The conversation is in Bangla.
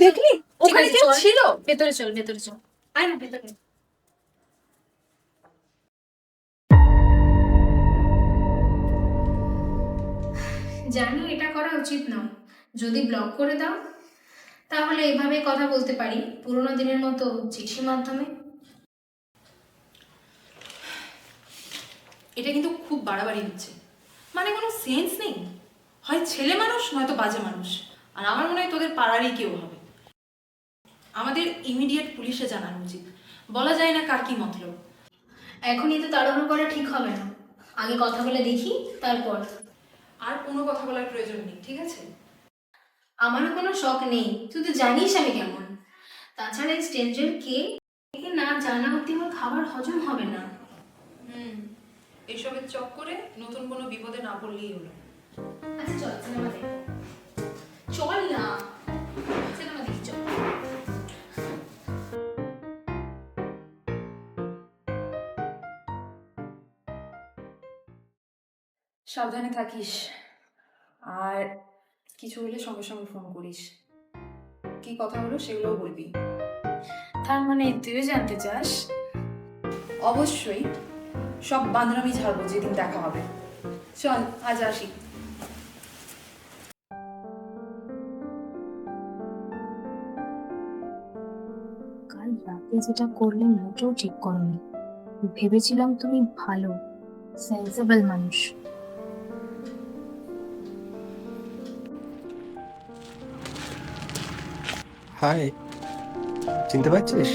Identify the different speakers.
Speaker 1: দেখলি ওখানে কেউ ছিল?
Speaker 2: ভেতরে চল, ভেতরে চল, আয় না ভেতরে। জানি এটা করা উচিত নয়, যদি ব্লক করে দাও তাহলে এভাবে কথা বলতে পারি পুরোনো দিনের মতো চিঠির মাধ্যমে।
Speaker 1: এটা কিন্তু খুব বাড়াবাড়ি হচ্ছে, মানে কোনো সেন্স নেই। হয় ছেলে মানুষ নয়তো বাজে মানুষ, আর আমার মনে হয় তোদের পাড়ারই কেউ হবে। আমাদের ইমিডিয়েট পুলিশে জানানো উচিত, বলা যায় না কার কি মতলব।
Speaker 2: এখনই তো তাড়াহুড়ো করা ঠিক হবে না, আগে কথা বলে দেখি তারপর।
Speaker 1: আর কোনো কথা বলার প্রয়োজন নেই, ঠিক আছে?
Speaker 2: আমারও কোনো শখ নেই, তুই তো জানিস আমি কেমন। তাছাড়া এই স্ট্রেঞ্জার কে একে না জানা অব্দি আমার খাবার হজম হবে না।
Speaker 1: এইসবের চক্করে নতুন কোনো বিপদে না পড়লেই হলো।
Speaker 2: আচ্ছা চল সিনেমা দেখো, চল না সিনেমা দেখি চল।
Speaker 1: সাবধানে থাকিস, আর কিছু হলে সঙ্গে সঙ্গে ফোন করিস। কি কথা হলো সেগুলোও বলবি।
Speaker 2: তার মানে তুইও জানতে চাস?
Speaker 1: অবশ্যই, সব বাঁধরামি ছাড়বো যেদিন দেখা হবে। চল আজ আসি।
Speaker 3: কাল রাতে যেটা করলে মোটেও ঠিক করনি। ভেবেছিলাম তুমি ভালো, সেন্সেবল মানুষ।
Speaker 4: হাই, চিনতে পারছিস?